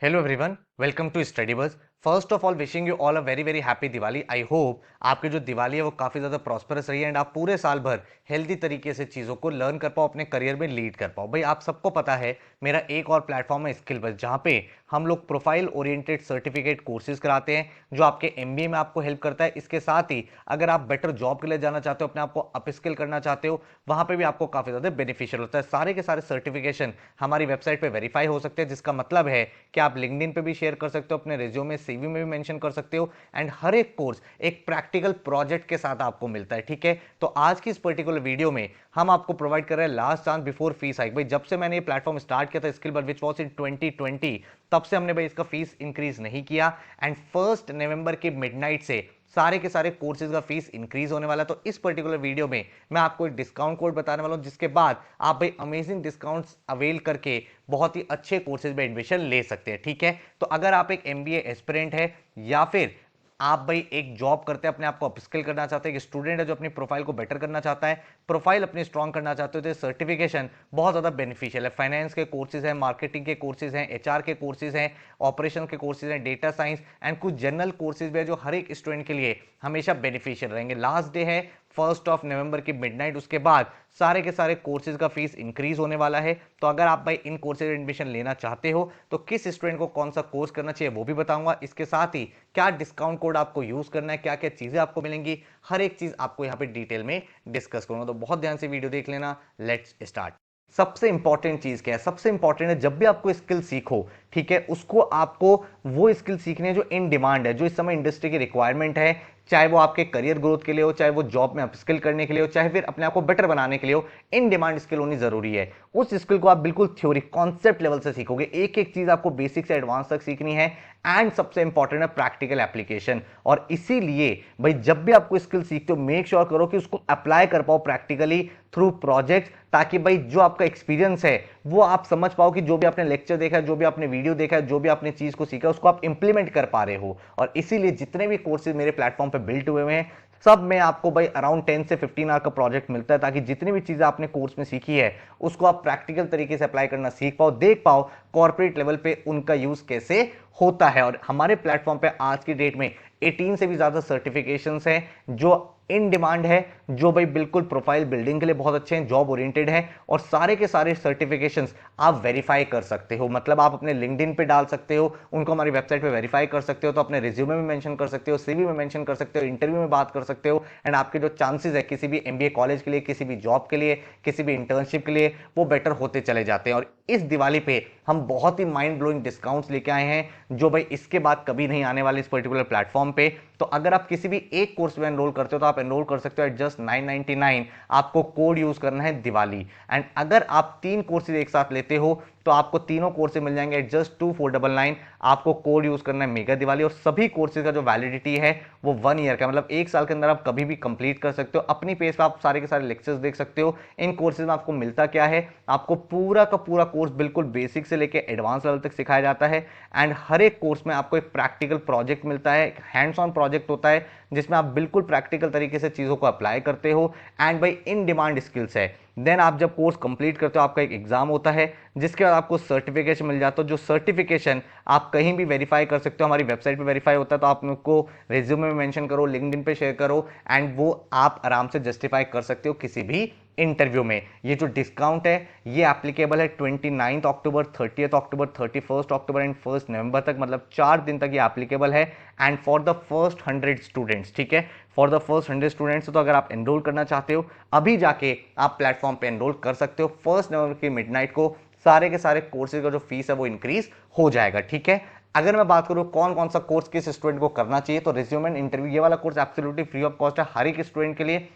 Hello everyone, welcome to study buzz. First of all wishing you all a very very happy Diwali. I hope आपकी जो दिवाली है वो काफ़ी ज़्यादा प्रॉस्परस रही है एंड आप पूरे साल भर हेल्दी तरीके से चीज़ों को लर्न कर पाओ, अपने करियर में लीड कर पाओ। भाई आप सबको पता है मेरा एक और प्लेटफॉर्म है स्किल बज़, जहाँ पे हम लोग प्रोफाइल ओरिएंटेड सर्टिफिकेट कोर्सेज कराते हैं जो आपके एमबीए में आपको हेल्प करता है। इसके साथ ही अगर आप बेटर जॉब के लिए जाना चाहते हो, अपने आप को अपस्किल करना चाहते हो, वहाँ पे भी आपको काफ़ी ज़्यादा बेनिफिशियल होता है। सारे के सारे सर्टिफिकेशन हमारी वेबसाइट पे वेरीफाई हो सकते हैं, जिसका मतलब है कि आप लिंक्डइन पे भी शेयर कर सकते हो, अपने रिज्यूमे सीवी में भी मेंशन कर सकते हो एंड हर एक कोर्स एक प्रैक्टिकल प्रोजेक्ट के साथ आपको मिलता है। ठीक है, तो आज की इस पर्टिकुलर वीडियो में हम आपको प्रोवाइड कर रहे हैं last chance before fees hike. भाई जब से मैंने ये प्लेटफॉर्म स्टार्ट किया था skill buzz which was in 2020, तब से हमने भाई इसका फीस इंक्रीज नहीं किया एंड 1 नवंबर की मिडनाइट से सारे के सारे कोर्सेज का फीस इंक्रीज होने वाला है। तो इस पर्टिकुलर वीडियो में मैं आपको एक डिस्काउंट कोड बताने वाला हूं, जिसके बाद आप भाई अमेजिंग डिस्काउंट्स अवेल करके बहुत ही अच्छे कोर्सेज में एडमिशन ले सकते हैं। ठीक है, तो अगर आप एक एमबीए एस्पिरेंट है या फिर आप भाई एक जॉब करते हैं, अपने आप को अपस्किल करना चाहते हैं, एक स्टूडेंट है जो अपनी प्रोफाइल को बेटर करना चाहता है, प्रोफाइल अपनी स्ट्रॉन्ग करना चाहते हो, तो सर्टिफिकेशन बहुत ज़्यादा बेनिफिशियल है। फाइनेंस के कोर्सेज हैं, मार्केटिंग के कोर्सेज हैं, एचआर के कोर्सेज हैं, ऑपरेशन के कोर्सेज हैं, डेटा साइंस एंड कुछ जनरल कोर्सेज भी है जो हर एक स्टूडेंट के लिए हमेशा बेनिफिशियल रहेंगे। लास्ट डे है 1 नवंबर की मिडनाइट, उसके बाद सारे के सारे कोर्सेज का फीस इंक्रीज होने वाला है। तो अगर आप भाई इन कोर्सेज एडमिशन लेना चाहते हो तो किस स्टूडेंट को कौन सा कोर्स करना चाहिए वो भी बताऊंगा। इसके साथ ही क्या डिस्काउंट कोड आपको यूज करना है, क्या क्या चीजें आपको मिलेंगी, हर एक चीज आपको यहाँ पे डिटेल में डिस्कस करूंगा। तो बहुत ध्यान से वीडियो देख लेना। Let's start. सबसे इंपॉर्टेंट चीज क्या है? सबसे इंपॉर्टेंट है जब भी आपको स्किल सीखो, ठीक है, उसको आपको वो स्किल सीखनी है जो इन डिमांड है, जो इस समय इंडस्ट्री की रिक्वायरमेंट है। चाहे वो आपके करियर ग्रोथ के लिए हो, चाहे वो जॉब में अपस्किल करने के लिए हो, चाहे फिर अपने आप को बेटर बनाने के लिए हो, इन डिमांड स्किल होनी जरूरी है। उस स्किल को आप बिल्कुल थ्योरी कॉन्सेप्ट लेवल से सीखोगे, एक एक चीज आपको बेसिक से एडवांस तक सीखनी है एंड सबसे इंपॉर्टेंट है प्रैक्टिकल एप्लीकेशन। और इसीलिए भाई जब भी आपको स्किल सीखते हो मेक श्योर करो कि उसको अप्लाई कर पाओ प्रैक्टिकली थ्रू प्रोजेक्ट, ताकि भाई जो आपका एक्सपीरियंस है वो आप समझ पाओ कि जो भी आपने लेक्चर देखा है, जो भी आपने वीडियो देखा है, जो भी आपने चीज को सीखा है, उसको आप इंप्लीमेंट कर पा रहे हो। और इसीलिए जितने भी कोर्सेज मेरे प्लेटफॉर्म पे बिल्ट हुए हैं, सब में आपको भाई अराउंड 10 से 15 आवर का प्रोजेक्ट मिलता है, ताकि जितनी भी चीजें आपने कोर्स में सीखी है उसको आप प्रैक्टिकल तरीके से अप्लाई करना सीख पाओ, देख पाओ कॉर्पोरेट लेवल पे उनका यूज कैसे होता है। और हमारे प्लेटफॉर्म पे आज की डेट में 18 से भी ज्यादा सर्टिफिकेशंस हैं जो इन डिमांड है, जो भाई बिल्कुल प्रोफाइल बिल्डिंग के लिए बहुत अच्छे हैं, जॉब ओरिएंटेड है। और सारे के सारे सर्टिफिकेशंस आप वेरीफाई कर सकते हो, मतलब आप अपने लिंक्डइन पे डाल सकते हो, उनको हमारी वेबसाइट पे वेरीफाई कर सकते हो, तो अपने रिज्यूमे में मेंशन कर सकते हो, सीवी में मेंशन कर सकते हो, इंटरव्यू में बात कर सकते हो एंड आपके जो चांसेस है किसी भी एमबीए कॉलेज के लिए, किसी भी जॉब के लिए, किसी भी इंटर्नशिप के लिए, वो बेटर होते चले जाते हैं। और इस दिवाली पे हम बहुत ही माइंड ब्लोइंग डिस्काउंट्स लेके आए हैं जो भाई इसके बाद कभी नहीं आने वाले इस पर्टिकुलर प्लेटफॉर्म पे। तो अगर आप किसी भी एक कोर्स में एनरोल करते हो तो आप एनरोल कर सकते हो एट जस्ट 999। आपको कोड यूज करना है दिवाली एंड अगर आप 3 कोर्सेज एक साथ लेते हो तो आपको तीनों कोर्सेज मिल जाएंगे एट जस्ट 2499। आपको कोड यूज करना है मेगा दिवाली और सभी कोर्सेज का जो वैलिडिटी है वो 1 ईयर का, मतलब 1 साल के अंदर आप कभी भी कंप्लीट कर सकते हो। अपनी पेज पे आप सारे के सारे लेक्चर्स देख सकते हो। इन कोर्सेज में आपको मिलता क्या है? आपको पूरा का पूरा कोर्स बिल्कुल बेसिक से लेकर एडवांस लेवल तक सिखाया जाता है एंड हर एक कोर्स में आपको एक प्रैक्टिकल प्रोजेक्ट मिलता है, हैंड्स ऑन प्रोजेक्ट होता है जिसमें आप बिल्कुल प्रैक्टिकल तरीके से चीजों को अप्लाई करते हो एंड भाई इन डिमांड स्किल्स है। देन आप जब कोर्स कंप्लीट करते हो आपका एक एग्जाम होता है, जिसके बाद आपको सर्टिफिकेशन मिल जाता है। जो सर्टिफिकेशन आप कहीं भी वेरीफाई कर सकते हो, हमारी वेबसाइट पे वेरीफाई होता है, तो आप उसको रिज्यूमे में मेंशन करो, लिंक्डइन पे शेयर करो एंड वो आप आराम से जस्टिफाई कर सकते हो किसी भी इंटरव्यू में। ये जो डिस्काउंट है ये एप्लीकेबल है 29 अक्टूबर, 30 अक्टूबर, 31 अक्टूबर एंड 1 नवंबर तक, मतलब 4 दिन तक ये एप्लीकेबल है and for the first 100 students. ठीक है, फॉर द फर्स्ट 100 स्टूडेंट्स। तो अगर आप एनरोल करना चाहते हो अभी जाके आप प्लेटफॉर्म पे एनरोल कर सकते हो। 1 नवंबर की मिडनाइट को सारे के सारे कोर्सेज का जो फीस है वो इंक्रीज हो जाएगा। ठीक है, अगर मैं बात करूं कौन कौन सा कोर्स किस स्टूडेंट को करना चाहिए, तो रिज्यूमे इंटरव्यू ये वाला course absolutely free of cost है हर एक स्टूडेंट के लिए।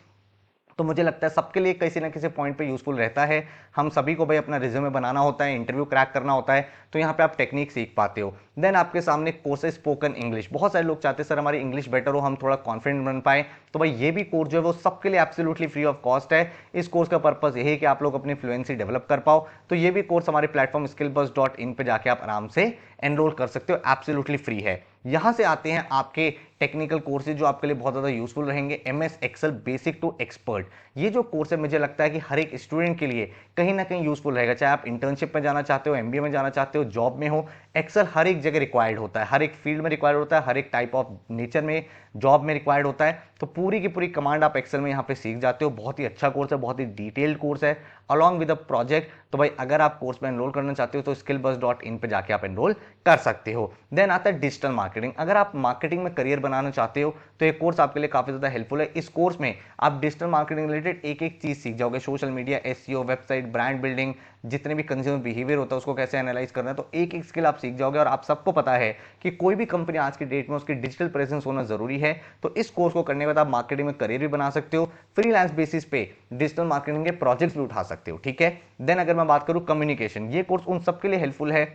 तो मुझे लगता है सबके लिए किसी ना किसी पॉइंट पे यूजफुल रहता है। हम सभी को भाई अपना रिज्यूमे बनाना होता है, इंटरव्यू क्रैक करना होता है, तो यहाँ पे आप टेक्निक सीख पाते हो। देन आपके सामने कोर्स है स्पोकन इंग्लिश। बहुत सारे लोग चाहते हैं सर हमारी इंग्लिश बेटर हो, हम थोड़ा कॉन्फिडेंट बन पाए, तो भाई ये भी कोर्स जो है वो सबके लिए एब्सोल्युटली फ्री ऑफ कॉस्ट है। इस कोर्स का पर्पज यही है कि आप लोग अपनी फ्लुएंसी डेवलप कर पाओ। तो ये भी कोर्स हमारे प्लेटफॉर्म skillbuzz.in पे जाके आप आराम से एनरोल कर सकते हो, एब्सोल्युटली फ्री है। यहाँ से आते हैं आपके टेक्निकल कोर्सेज जो आपके लिए बहुत ज़्यादा यूजफुल रहेंगे। MS Excel basic to expert, ये जो कोर्स है मुझे लगता है कि हर एक स्टूडेंट के लिए कहीं ना कहीं यूजफुल रहेगा। चाहे आप इंटर्नशिप में जाना चाहते हो, एमबीए में जाना चाहते हो, जॉब में हो, एक्सेल हर एक जगह रिक्वायर्ड होता है, हर एक फील्ड में रिक्वायर्ड होता है, हर एक टाइप ऑफ नेचर में जॉब में रिक्वायर्ड होता है। तो पूरी की पूरी कमांड आप एक्सेल में यहाँ पे सीख जाते हो। बहुत ही अच्छा कोर्स है, बहुत ही डिटेल्ड कोर्स है अलॉन्ग विद अ प्रोजेक्ट। तो भाई अगर आप कोर्स में एनरोल करना चाहते हो तो skillbuzz.in पे जाके आप एनरोल कर सकते हो। देन आता है डिजिटल मार्केटिंग। अगर आप मार्केटिंग में करियर बनाना चाहते हो तो ये कोर्स आपके लिए काफी ज्यादा हेल्पफुल है। इस कोर्स में आप डिजिटल मार्केटिंग रिलेटेड एक एक चीज सीख जाओगे, social media, SEO, website, brand building, जितने भी कंज्यूमर बिहेवियर होता है उसको कैसे एनालाइज करना है, तो एक एक स्किल आप सीख जाओगे। और आप सबको पता है कि कोई भी कंपनी आज की डेट में उसकी डिजिटल प्रेजेंस होना जरूरी है। तो इस कोर्स को करने के बाद आप मार्केटिंग में करियर भी बना सकते हो, फ्रीलांस बेसिस पे डिजिटल मार्केटिंग के प्रोजेक्ट्स भी उठा सकते हो, ठीक है। देन अगर मैं बात करूं कम्युनिकेशन, ये कोर्स उन सबके लिए हेल्पफुल है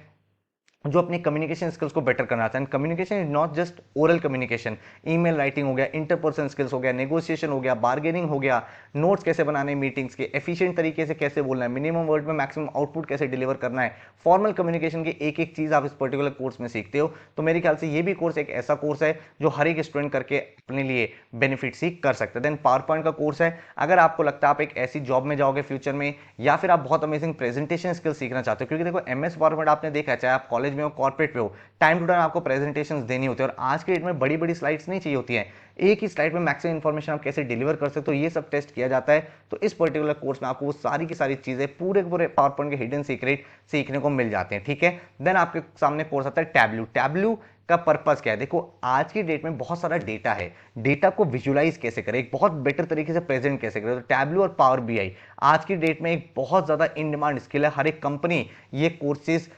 जो अपनी कम्युनिकेशन स्किल्स को बेटर करना चाहते हैं। Communication is not just oral communication, email writing हो गया, इंटरपर्सनल स्किल्स हो गया, नेगोशिएशन हो गया, बार्गेनिंग हो गया, नोट्स कैसे बनाने मीटिंग्स के, एफिशिएंट तरीके से कैसे बोलना है, मिनिमम वर्ड में मैक्सिमम आउटपुट कैसे डिलीवर करना है, फॉर्मल कम्युनिकेशन की एक एक चीज आप इस पर्टिकुलर कोर्स में सीखते हो। तो मेरे ख्याल से ये भी कोर्स एक ऐसा कोर्स है जो हर एक स्टूडेंट करके अपने लिए बेनिफिट सीख कर सकते हैं। देन पावर पॉइंट का कोर्स है। अगर आपको लगता है आप एक ऐसी जॉब में जाओगे फ्यूचर में, या फिर आप बहुत अमेजिंग प्रेजेंटेशन स्किल सीखना चाहते हो, क्योंकि देखो एमएस पावर पॉइंट आपने देखा है, चाहे आप कॉलेज में हो, कॉर्पोरेट में हो, टाइम टू टाइम आपको प्रेजेंटेशंस देनी होती है। और आज के डेट में बड़ी बड़ी स्लाइड्स नहीं चाहिए होती हैं, एक ही स्लाइड में मैक्सिमम इंफॉर्मेशन आप कैसे डिलीवर कर सकते हो ये सब टेस्ट किया जाता है। तो इस पर्टिकुलर कोर्स में आपको वो सारी की सारी चीजें पूरे के पूरे पावर पॉइंट के हिडन सीक्रेट सीखने को मिल जाते हैं, ठीक है। देन आपके सामने कोर्स आता है टैबलू। टैबलू का पर्पस क्या है? देखो आज की डेट में बहुत सारा डेटा है, डेटा को विजुअलाइज कैसे करें, एक बहुत बेटर तरीके से प्रेजेंट कैसे करें। तो टैबलू और पावर बीआई आज की डेट में एक बहुत ज्यादा इन डिमांड स्किल है। हर एक कंपनी ये कोर्सेज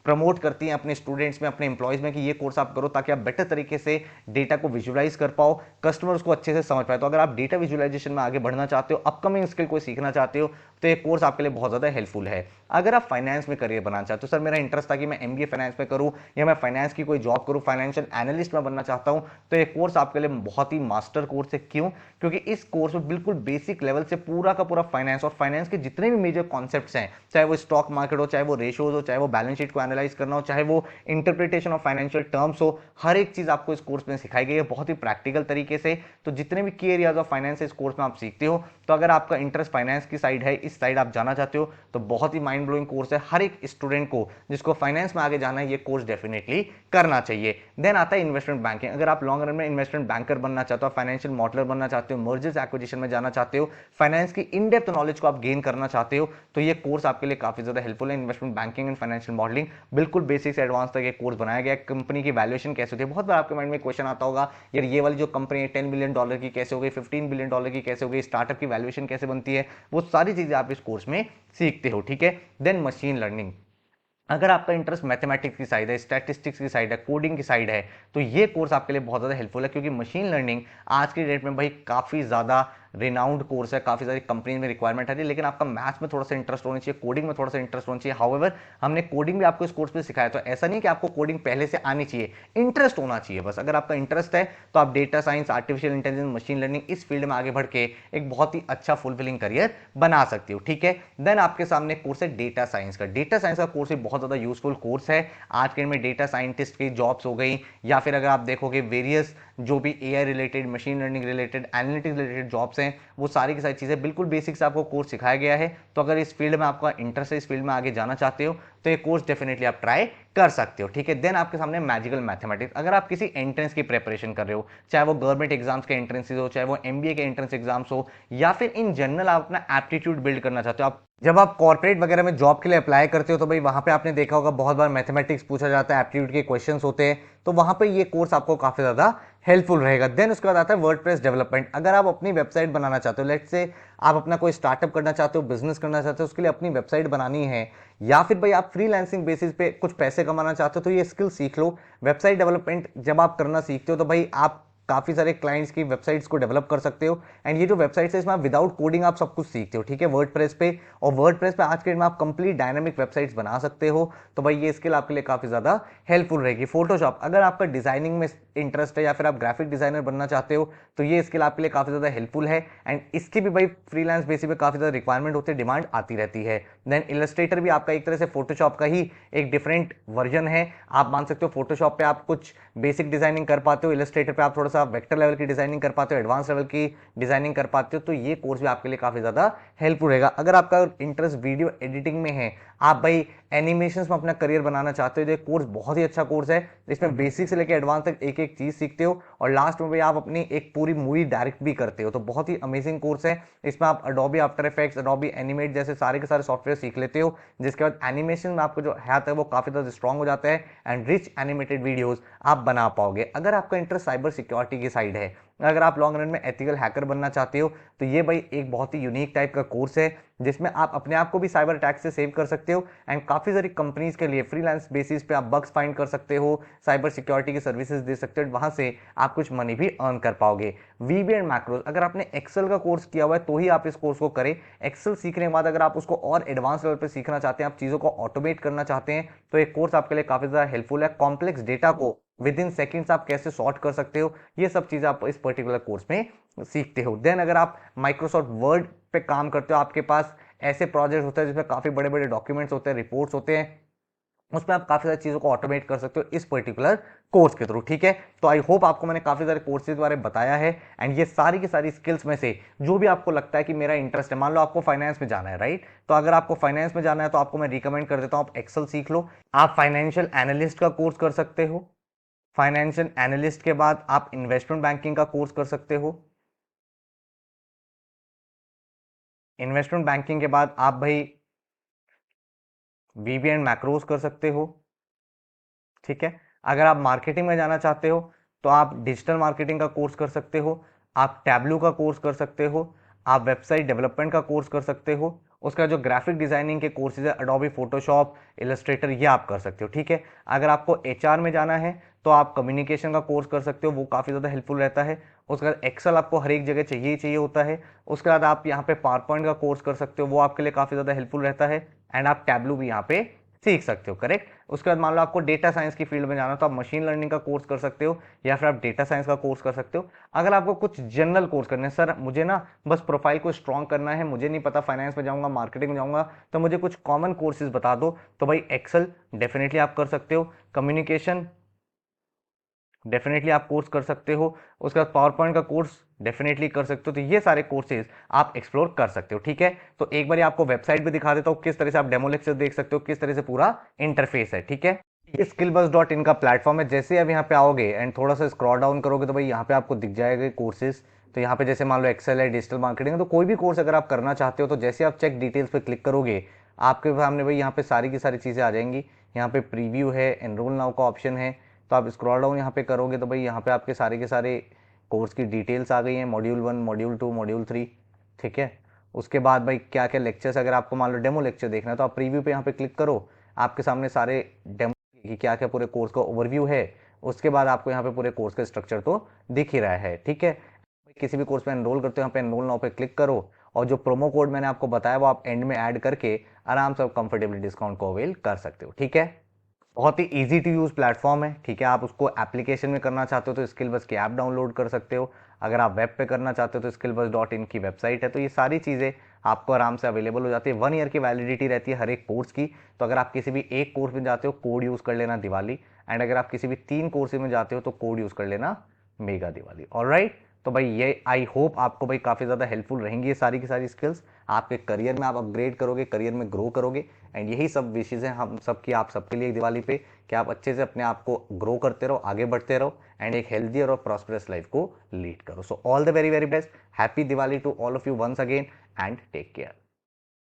प्रमोट करती हैं अपने स्टूडेंट्स में, अपने एम्प्लॉयज में, कि ये कोर्स आप करो ताकि आप बेटर तरीके से डेटा को विजुअलाइज कर पाओ, कस्टमर्स को अच्छे से समझ पाए। तो अगर आप डेटा विजुअलाइजेशन में आगे बढ़ना चाहते हो, अपकमिंग स्किल को सीखना चाहते हो, तो ये कोर्स आपके लिए बहुत ज्यादा हेल्पफुल है। अगर आप फाइनेंस में करियर बनाना चाहते हो, सर मेरा इंटरेस्ट था कि मैं एमबीए फाइनेंस में करूं या मैं फाइनेंस की कोई जॉब करूं, फाइनेंशियल एनालिस्ट में बनना चाहता हूं, तो ये कोर्स आपके लिए बहुत ही मास्टर कोर्स है। क्यों? क्योंकि इस कोर्स में बिल्कुल बेसिक लेवल से पूरा का पूरा फाइनेंस और फाइनेंस के जितने भी मेजर कॉन्सेप्ट्स हैं, चाहे वो स्टॉक मार्केट हो, चाहे वो रेशियोज हो, चाहे वो बैलेंस शीट को एनालाइज करना हो, चाहे वो इंटरप्रिटेशन ऑफ फाइनेंशियल टर्म्स हो, हर एक चीज आपको इस कोर्स में सिखाई गई है बहुत ही प्रैक्टिकल तरीके से। तो जितने भी की एरियाज ऑफ फाइनेंस इस कोर्स में आप सीखते हो। तो अगर आपका इंटरेस्ट फाइनेंस की साइड है, इस साइड आप जाना चाहते हो, तो बहुत ही माइंड ब्लोइंग कोर्स है। हर एक स्टूडेंट को जिसको फाइनेंस में आगे जाना है, ये कोर्स डेफिनेटली करना चाहिए। देन आता है इन्वेस्टमेंट बैंकिंग। अगर आप लॉन्ग रन में इन्वेस्टमेंट बैंकर बनना चाहते हो, फाइनेंशियल मॉडलर बनना चाहते हो, मर्जर्स एक्विजिशन में जाना चाहते हो, फाइनेंस की इन डेप्थ नॉलेज को आप गेन करना चाहते हो, तो ये कोर्स आपके लिए काफी ज्यादा हेल्पफुल है। Investment banking and financial modelling बिल्कुल बेसिक से एडवांस तक एक कोर्स बनाया गया है। कंपनी की वैल्यूएशन कैसे होती है, बहुत बार आपके माइंड में क्वेश्चन आता होगा, यार ये वाली जो कंपनी है $10 बिलियन की कैसे हो गई, $15 बिलियन की कैसे हो गई, स्टार्टअप की वैल्यूएशन कैसे बनती है, वो सारी चीजें आप इस कोर्स में सीखते हो, ठीक है। Then machine learning. अगर आपका इंटरेस्ट मैथमेटिक्स की साइड है, स्टैटिस्टिक्स की साइड है, कोडिंग की साइड है, तो ये कोर्स आपके लिए बहुत ज़्यादा हेल्पफुल है। क्योंकि मशीन लर्निंग आज की डेट में भाई काफ़ी ज़्यादा रिनाउंड कोर्स है, काफ़ी सारी कंपनी में रिक्वायरमेंट है, लेकिन आपका मैथ्स में थोड़ा सा इंटरेस्ट होना चाहिए, कोडिंग में थोड़ा सा इंटरेस्ट होना चाहिए। हाउएवर हमने कोडिंग भी आपको इस कोर्स में सिखाया, तो ऐसा नहीं कि आपको कोडिंग पहले से आनी चाहिए, इंटरेस्ट होना चाहिए बस। अगर आपका इंटरेस्ट है तो आप data science, artificial intelligence, machine learning इस फील्ड में आगे बढ़ के एक बहुत ही अच्छा फुलफिलिंग करियर बना सकते हो, ठीक है। देन आपके सामने कोर्स है डेटा साइंस का। डेटा साइंस का कोर्स भी बहुत ज़्यादा यूजफुल कोर्स है। आज के में डेटा साइंटिस्ट की जॉब्स हो गई, या फिर अगर आप देखोगे वेरियस जो भी AI related, machine learning related, analytics related jobs हैं, वो सारी की सारी चीज़ें बिल्कुल बेसिक से आपको कोर्स सिखाया गया है। तो अगर इस फील्ड में आपका इंटरेस्ट है, इस फील्ड में आगे जाना चाहते हो, तो ये कोर्स डेफिनेटली आप ट्राई कर सकते हो, ठीक है। देन आपके सामने मैजिकल मैथमेटिक्स। अगर आप किसी एंट्रेंस की प्रिपरेशन कर रहे हो, चाहे वो गवर्नमेंट एग्जाम्स के एंट्रेंसेस हो, चाहे वो एमबीए के एंट्रेंस एग्जाम्स हो, या फिर इन जनरल आप अपना एप्टीट्यूड बिल्ड करना चाहते हो, आप जब आप कॉर्पोरेट वगैरह में जॉब के लिए अप्लाई करते हो, तो भाई वहां पे आपने देखा होगा बहुत बार मैथमेटिक्स पूछा जाता है, एप्टीट्यूड के क्वेश्चंस होते हैं, तो वहां पे ये कोर्स आपको काफी ज्यादा हेल्पफुल रहेगा। देन उसके बाद आता है वर्डप्रेस डेवलपमेंट। अगर आप अपनी वेबसाइट बनाना चाहते हो, लेट्स से आप अपना कोई स्टार्टअप करना चाहते हो, बिजनेस करना चाहते हो, उसके लिए अपनी वेबसाइट बनानी है, या फिर भाई आप फ्रीलांसिंग बेसिस पे कुछ पैसे कमाना चाहते हो, तो ये स्किल सीख लो। वेबसाइट डेवलपमेंट जब आप करना सीखते हो, तो भाई आप काफ़ी सारे क्लाइंट्स की वेबसाइट्स को डेवलप कर सकते हो। एंड ये जो वेबसाइट्स है इसमें आप विदाउट कोडिंग आप सब कुछ सीखते हो, ठीक है, वर्डप्रेस पे। और वर्डप्रेस पे आज के डेट में आप कंप्लीट डायनामिक वेबसाइट्स बना सकते हो। तो भाई ये स्किल आपके लिए काफ़ी ज़्यादा हेल्पफुल रहेगी। फोटोशॉप, अगर आपका डिजाइनिंग में इंटरेस्ट है या फिर आप ग्राफिक डिजाइनर बनना चाहते हो तो ये स्किल आपके लिए काफ़ी ज़्यादा हेल्पफुल है। एंड इसकी भी भाई फ्रीलांस बेसिस पे काफ़ी ज़्यादा रिक्वायरमेंट होती है, डिमांड आती रहती है। देन इलस्ट्रेटर भी आपका एक तरह से फोटोशॉप का ही एक डिफरेंट वर्जन है। आप मान सकते हो फोटोशॉप पे आप कुछ बेसिक डिजाइनिंग कर पाते हो, इलस्ट्रेटर पे आप थोड़ा सा वेक्टर लेवल की डिजाइनिंग कर पाते हो, एडवांस लेवल की डिजाइनिंग कर पाते हो। तो ये कोर्स भी आपके लिए काफ़ी ज़्यादा हेल्पफुल रहेगा। अगर आपका इंटरेस्ट वीडियो एडिटिंग में है, आप भाई एनिमेशंस में अपना करियर बनाना चाहते हो, तो ये कोर्स बहुत ही अच्छा कोर्स है। इसमें बेसिक से लेकर एडवांस तक एक एक चीज़ सीखते हो और लास्ट में भाई आप अपनी एक पूरी मूवी डायरेक्ट भी करते हो। तो बहुत ही अमेजिंग कोर्स है। इसमें आप Adobe after effects, Adobe animate जैसे सारे के सारे सॉफ्टवेयर सीख लेते हो, जिसके बाद एनिमेशन में आपको जो हाथ है वो काफ़ी ज़्यादा स्ट्रांग हो जाता है एंड रिच एनिमेटेड वीडियोस आप बना पाओगे। अगर आपका इंटरेस्ट साइबर सिक्योरिटी की साइड है, अगर आप लॉन्ग रन में एथिकल हैकर बनना चाहते हो, तो ये भाई एक बहुत ही यूनिक टाइप का कोर्स है जिसमें आप अपने आप को भी साइबर अटैक से सेव कर सकते हो एंड काफ़ी सारी कंपनीज के लिए फ्रीलांस बेसिस पे आप बग्स फाइंड कर सकते हो, साइबर सिक्योरिटी की सर्विसेज दे सकते हो, वहां से आप कुछ मनी भी अर्न कर पाओगे। वीबी एंड मैक्रोज, अगर आपने एक्सेल का कोर्स किया हुआ है तो ही आप इस कोर्स को करें। एक्सेल सीखने के बाद अगर आप उसको और एडवांस लेवल पर सीखना चाहते हैं, आप चीज़ों को ऑटोमेट करना चाहते हैं, तो एक कोर्स आपके लिए काफ़ी ज़्यादा हेल्पफुल है। कॉम्प्लेक्स डेटा को विद इन सेकेंड्स आप कैसे सॉर्ट कर सकते हो, ये सब चीज़ें आप इस पर्टिकुलर कोर्स में सीखते हो। देन अगर आप माइक्रोसॉफ्ट वर्ड पे काम करते हो, आपके पास ऐसे प्रोजेक्ट होते हैं जिसमें काफ़ी बड़े बड़े डॉक्यूमेंट्स होते हैं, रिपोर्ट्स होते हैं, उसमें आप काफ़ी सारी चीज़ों को ऑटोमेट कर सकते हो इस पर्टिकुलर कोर्स के थ्रू, ठीक है। तो आई होप आपको मैंने काफ़ी सारे कोर्सेज के बारे में बताया है एंड ये सारी की सारी स्किल्स में से जो भी आपको लगता है कि मेरा इंटरेस्ट है, मान लो आपको फाइनेंस में जाना है, राइट, तो अगर आपको फाइनेंस में जाना है तो आपको मैं रिकमेंड कर देता हूँ आप एक्सेल सीख लो। आप फाइनेंशियल एनालिस्ट का कोर्स कर सकते हो। फाइनेंशियल एनालिस्ट के बाद आप इन्वेस्टमेंट बैंकिंग का कोर्स कर सकते हो। इन्वेस्टमेंट बैंकिंग के बाद आप भाई वीबी एंड मैक्रोज कर सकते हो, ठीक है। अगर आप मार्केटिंग में जाना चाहते हो तो आप डिजिटल मार्केटिंग का कोर्स कर सकते हो, आप टैबलू का कोर्स कर सकते हो, आप वेबसाइट डेवलपमेंट का कोर्स कर सकते हो। उसका जो ग्राफिक डिजाइनिंग के कोर्सेज है, अडोबी फोटोशॉप, इलस्ट्रेटर, ये आप कर सकते हो, ठीक है। अगर आपको एचआर में जाना है तो आप कम्युनिकेशन का कोर्स कर सकते हो, वो काफ़ी ज़्यादा हेल्पफुल रहता है। उसके बाद एक्सेल आपको हर एक जगह चाहिए ही चाहिए होता है। उसके बाद आप यहाँ पे पावर पॉइंट का कोर्स कर सकते हो, वो आपके लिए काफ़ी ज़्यादा हेल्पफुल रहता है। एंड आप टैबलू भी यहाँ पे सीख सकते हो, करेक्ट। उसके बाद मान लो आपको डेटा साइंस की फील्ड में जाना तो आप मशीन लर्निंग का कोर्स कर सकते हो या फिर आप डेटा साइंस का कोर्स कर सकते हो। अगर आपको कुछ जनरल कोर्स करने हैं, सर मुझे ना बस प्रोफाइल को स्ट्रॉन्ग करना है, मुझे नहीं पता फाइनेंस में जाऊंगा, मार्केटिंग में जाऊंगा, तो मुझे कुछ कॉमन कोर्सेज बता दो, तो भाई एक्सेल डेफिनेटली आप कर सकते हो, कम्युनिकेशन डेफिनेटली आप कोर्स कर सकते हो, उसके बाद पावर पॉइंट का कोर्स डेफिनेटली कर सकते हो। तो ये सारे कोर्सेज आप एक्सप्लोर कर सकते हो, ठीक है। तो एक बार आपको वेबसाइट भी दिखा देता हूँ किस तरह से आप डेमो लेक्चर देख सकते हो, किस तरह से पूरा इंटरफेस है, ठीक है। ये skillbuzz.in का प्लेटफॉर्म है। जैसे आप यहाँ पे आओगे एंड थोड़ा सा स्क्रॉल डाउन करोगे तो भाई यहाँ पे आपको दिख जाएगा कोर्सेज। तो यहाँ पे जैसे मान लो एक्सेल है, डिजिटल मार्केटिंग है, तो कोई भी कोर्स अगर आप करना चाहते हो तो जैसे आप चेक डिटेल्स पे क्लिक करोगे आपके सामने भाई यहाँ पे सारी की सारी चीज़ें आ जाएंगी। यहाँ पे प्रीव्यू है, एनरोल नाउ का ऑप्शन है, तो आप स्क्रॉल डाउन यहाँ पे करोगे तो भाई यहाँ पे आपके सारे के सारे कोर्स की डिटेल्स आ गई हैं, मॉड्यूल 1, मॉड्यूल 2, मॉड्यूल 3, ठीक है। उसके बाद भाई क्या क्या लेक्चर्स, अगर आपको मान लो डेमो लेक्चर देखना है तो आप प्रीव्यू पे यहाँ पे क्लिक करो, आपके सामने सारे डेमो कि क्या क्या पूरे कोर्स का ओवरव्यू है। उसके बाद आपको यहाँ पे पूरे कोर्स का स्ट्रक्चर तो दिख ही रहा है, ठीक है। किसी भी कोर्स में एनरोल करते हो, यहाँ पे एनरोल नाउ पे क्लिक करो और जो प्रोमो कोड मैंने आपको बताया वो आप एंड में ऐड करके आराम से कंफर्टेबली डिस्काउंट को अवेल कर सकते हो, ठीक है। बहुत ही इजी टू यूज़ प्लेटफॉर्म है, ठीक है। आप उसको एप्लीकेशन में करना चाहते हो तो स्किल बस की ऐप डाउनलोड कर सकते हो। अगर आप वेब पे करना चाहते हो तो skillbuzz.in की वेबसाइट है। तो ये सारी चीज़ें आपको आराम से अवेलेबल हो जाती है। 1 ईयर की वैलिडिटी रहती है हर एक कोर्स की। तो अगर आप किसी भी एक कोर्स में जाते हो कोड यूज़ कर लेना दिवाली, एंड अगर आप किसी भी 3 कोर्सेज में जाते हो तो कोड यूज़ कर लेना मेगा दिवाली। ऑलराइट, तो भाई ये आई होप आपको भाई काफ़ी ज़्यादा हेल्पफुल रहेंगी ये सारी की सारी स्किल्स। आपके करियर में आप अपग्रेड करोगे, करियर में ग्रो करोगे, एंड यही सब विशेज़ हैं हम सबकी, आप सबके लिए दिवाली पे, कि आप अच्छे से अपने आप को ग्रो करते रहो, आगे बढ़ते रहो एंड एक हेल्दी और प्रॉस्परस लाइफ को लीड करो। So all the very very best, happy Diwali to all of you once again and take care.